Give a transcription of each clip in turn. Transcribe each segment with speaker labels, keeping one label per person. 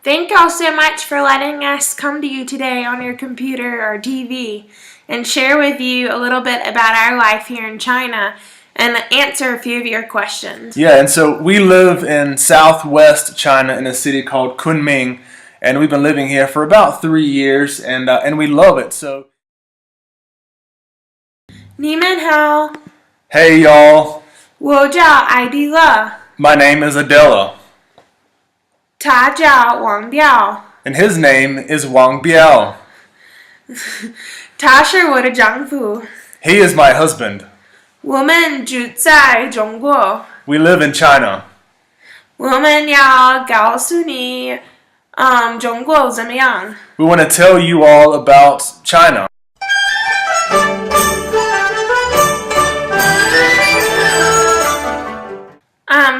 Speaker 1: Thank y'all so much for letting us come to you today on your computer or TV and share with you a little bit about our life here in China and answer a few of your questions.
Speaker 2: Yeah, and so we live in southwest China in a city called Kunming, and we've been living here for about 3 years, and we love it. So,
Speaker 1: 你们好，
Speaker 2: hey y'all,
Speaker 1: 我叫艾迪勒，
Speaker 2: my name is Adela,
Speaker 1: 他叫王彪，
Speaker 2: and his name is Wang Biao.
Speaker 1: 他是我的丈夫。
Speaker 2: He is my husband.
Speaker 1: 我们住在中国，
Speaker 2: We live in China.
Speaker 1: 我们要告诉你，中国怎么样？
Speaker 2: We want to tell you all about China.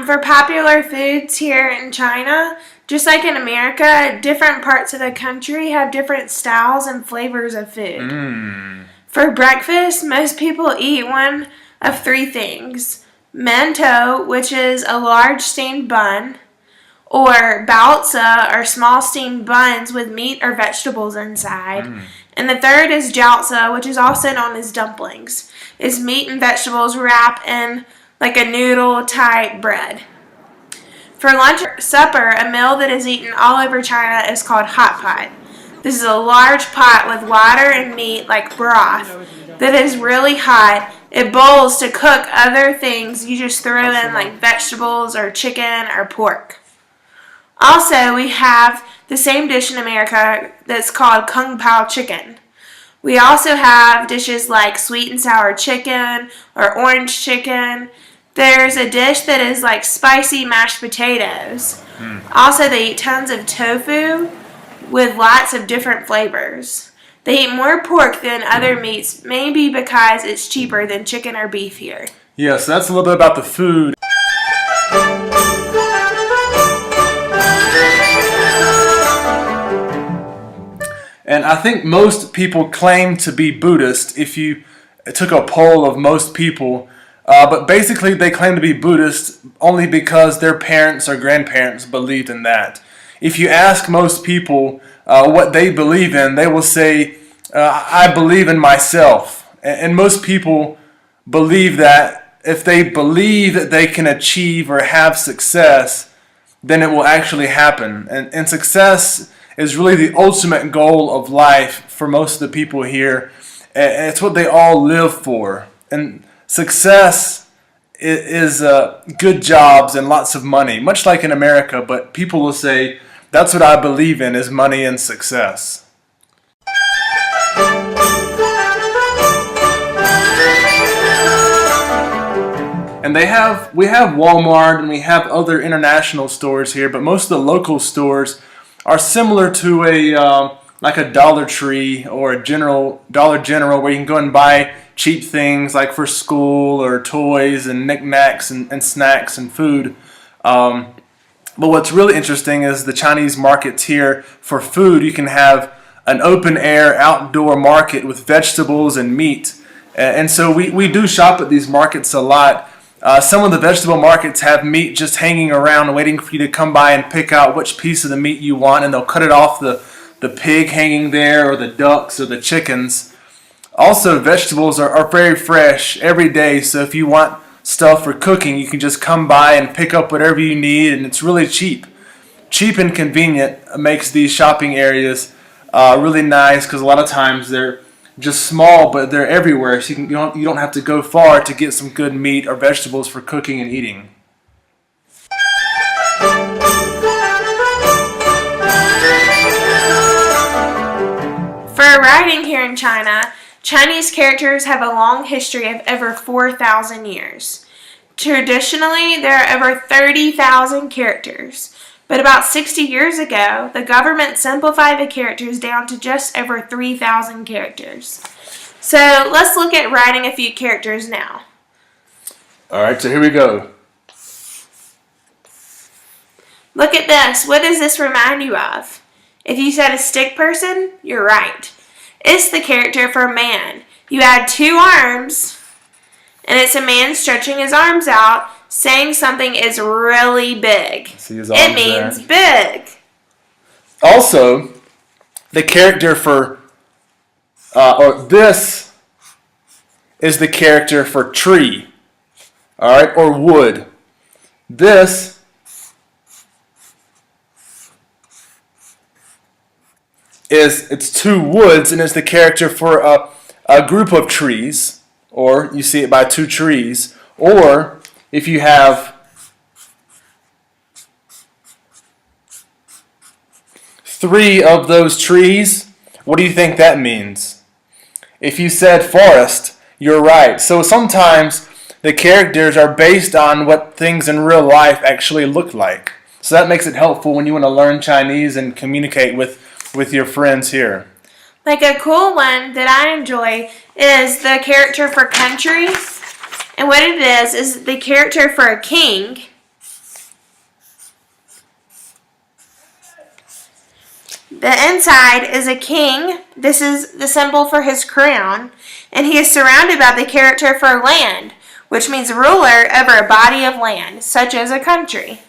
Speaker 1: For popular foods here in China, just like in America, different parts of the country have different styles and flavors of food. For breakfast, most people eat one of three things. Mento, which is a large steamed bun, or baozi, or small steamed buns with meat or vegetables inside. And the third is jiaozi, which is also known as dumplings. It's meat and vegetables wrapped in like a noodle-type bread. For lunch or supper, a meal that is eaten all over China is called hot pot. This is a large pot with water and meat like broth that is really hot. It boils to cook other things you just throw in like vegetables or chicken or pork. Also, we have the same dish in America that's called Kung Pao chicken. We also have dishes like sweet and sour chicken or orange chicken. There's a dish that is like spicy mashed potatoes. Also, they eat tons of tofu with lots of different flavors. They eat more pork than other meats, maybe because it's cheaper than chicken or beef here.
Speaker 2: Yeah, so that's a little bit about the food. And I think most people claim to be Buddhist if you took a poll of most people. But basically they claim to be Buddhist only because their parents or grandparents believed in that. If you ask most people what they believe in, they will say, I believe in myself. And most people believe that if they believe that they can achieve or have success, then it will actually happen. And success is really the ultimate goal of life for most of the people here. It's what they all live for. And success is good jobs and lots of money, much like in America, but people will say, that's what I believe in, is money and success. And we have Walmart and we have other international stores here, but most of the local stores are similar to like a Dollar Tree or a Dollar General, where you can go and buy cheap things like for school or toys and knickknacks and snacks and food. But what's really interesting is the Chinese markets here for food. You can have an open air outdoor market with vegetables and meat. And so we do shop at these markets a lot. Some of the vegetable markets have meat just hanging around waiting for you to come by and pick out which piece of the meat you want, and they'll cut it off the pig hanging there or the ducks or the chickens. Also, vegetables are very fresh every day, so if you want stuff for cooking, you can just come by and pick up whatever you need, and it's really cheap. Cheap and convenient makes these shopping areas really nice, because a lot of times they're just small, but they're everywhere, so you don't have to go far to get some good meat or vegetables for cooking and eating.
Speaker 1: For writing here in China, Chinese characters have a long history of over 4,000 years. Traditionally, there are over 30,000 characters, but about 60 years ago, the government simplified the characters down to just over 3,000 characters. So let's look at writing a few characters now.
Speaker 2: Alright, so here we go.
Speaker 1: Look at this. What does this remind you of? If you said a stick person, you're right. It's the character for man. You add 2 arms, and it's a man stretching his arms out, saying something is really big.
Speaker 2: See his arms
Speaker 1: it means
Speaker 2: there.
Speaker 1: big.
Speaker 2: Also, the character for, or this is the character for tree, all right, or wood. This it's two woods, and it's the character for a group of trees, or you see it by two trees, or if you have three of those trees, what do you think that means? If you said forest, you're right. So sometimes the characters are based on what things in real life actually look like. So that makes it helpful when you want to learn Chinese and communicate with your friends here.
Speaker 1: Like a cool one that I enjoy is the character for country. And what it is the character for a king. The inside is a king. This is the symbol for his crown. And he is surrounded by the character for land, which means ruler over a body of land, such as a country.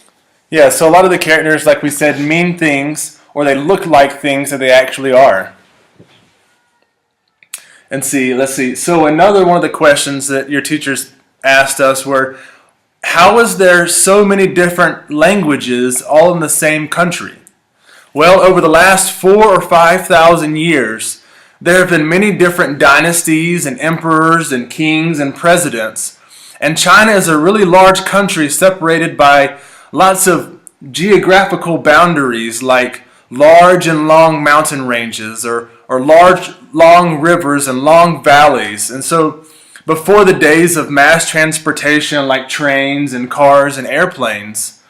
Speaker 2: Yeah, so a lot of the characters, like we said, mean things, or they look like things that they actually are. And let's see. So another one of the questions that your teachers asked us were, how is there so many different languages all in the same country? Well, over the last 4,000 or 5,000 years, there have been many different dynasties and emperors and kings and presidents. And China is a really large country separated by lots of geographical boundaries, like large and long mountain ranges or large, long rivers and long valleys. And so before the days of mass transportation like trains and cars and airplanes,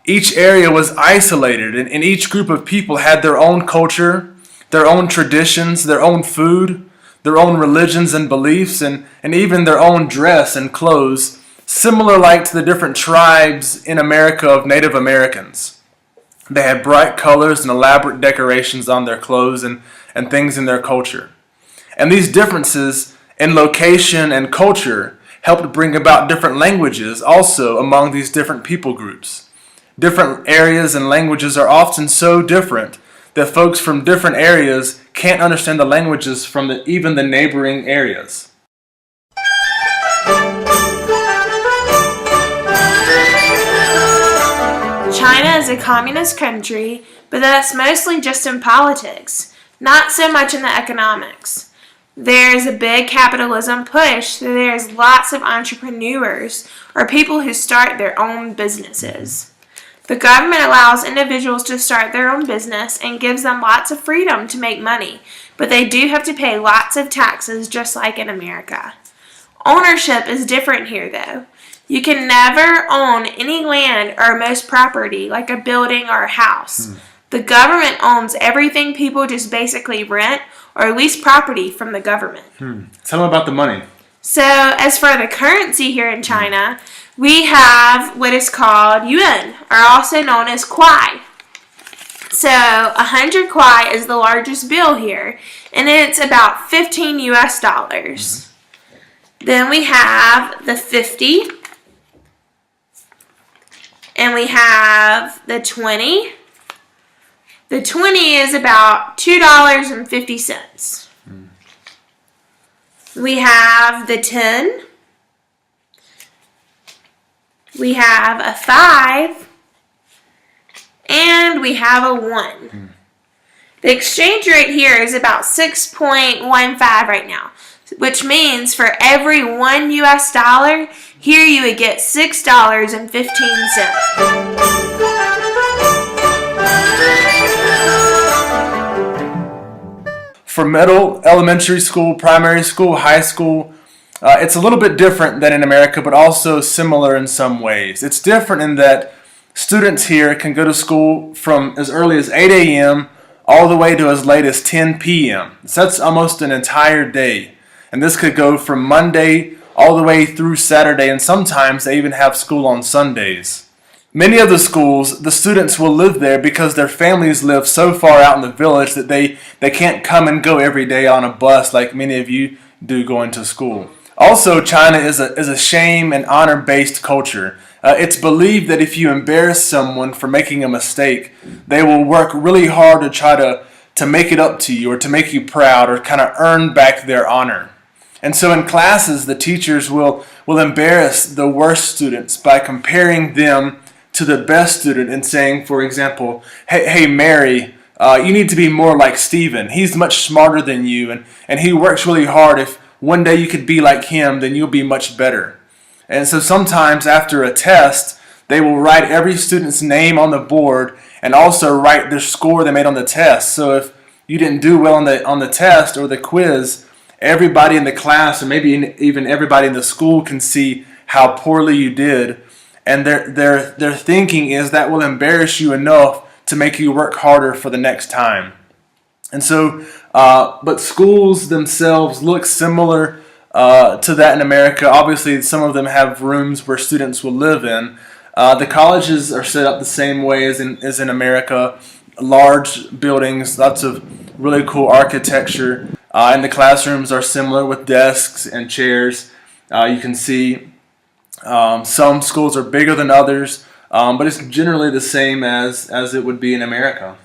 Speaker 2: each area was isolated, and each group of people had their own culture, their own traditions, their own food, their own religions and beliefs, and even their own dress and clothes, similar like to the different tribes in America of Native Americans. They had bright colors and elaborate decorations on their clothes and things in their culture. And these differences in location and culture helped bring about different languages also among these different people groups. Different areas and languages are often so different that folks from different areas can't understand the languages from even the neighboring areas.
Speaker 1: China is a communist country, but that's mostly just in politics, not so much in the economics. There's a big capitalism push, so there's lots of entrepreneurs or people who start their own businesses. The government allows individuals to start their own business and gives them lots of freedom to make money, but they do have to pay lots of taxes just like in America. Ownership is different here though. You can never own any land or most property like a building or a house. The government owns everything. People just basically rent or lease property from the government.
Speaker 2: Tell them about the money.
Speaker 1: So as for the currency here in China, we have what is called yuan, or also known as kuai. So 100 kuai is the largest bill here, and it's about 15 US dollars. Then we have the 50, and we have the 20. The 20 is about $2.50. We have the 10. We have a 5. And we have a 1. The exchange rate here is about 6.15 right now, which means for every 1 US dollar, here you would get $6.15.
Speaker 2: For middle, elementary school, primary school, high school, it's a little bit different than in America, but also similar in some ways. It's different in that students here can go to school from as early as 8 a.m. all the way to as late as 10 p.m. So that's almost an entire day. And this could go from Monday all the way through Saturday, and sometimes they even have school on Sundays. Many of the schools, the students will live there because their families live so far out in the village that they can't come and go every day on a bus like many of you do going to school. Also, China is a shame and honor-based culture. It's believed that if you embarrass someone for making a mistake, they will work really hard to try to make it up to you or to make you proud or kind of earn back their honor. And so in classes, the teachers will embarrass the worst students by comparing them to the best student and saying, for example, hey Mary, you need to be more like Stephen. He's much smarter than you, and he works really hard. If one day you could be like him, then you'll be much better. And so sometimes after a test, they will write every student's name on the board and also write their score they made on the test. So if you didn't do well on the test or the quiz, everybody in the class, or maybe even everybody in the school, can see how poorly you did. And their thinking is that will embarrass you enough to make you work harder for the next time. And so, but schools themselves look similar to that in America. Obviously, some of them have rooms where students will live in. The colleges are set up the same way as in America. Large buildings, lots of really cool architecture. And the classrooms are similar with desks and chairs. You can see some schools are bigger than others, but it's generally the same as it would be in America.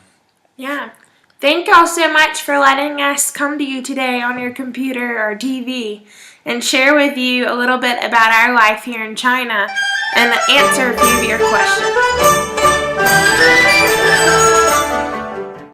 Speaker 1: Yeah. Thank y'all so much for letting us come to you today on your computer or TV and share with you a little bit about our life here in China and answer a few of your questions.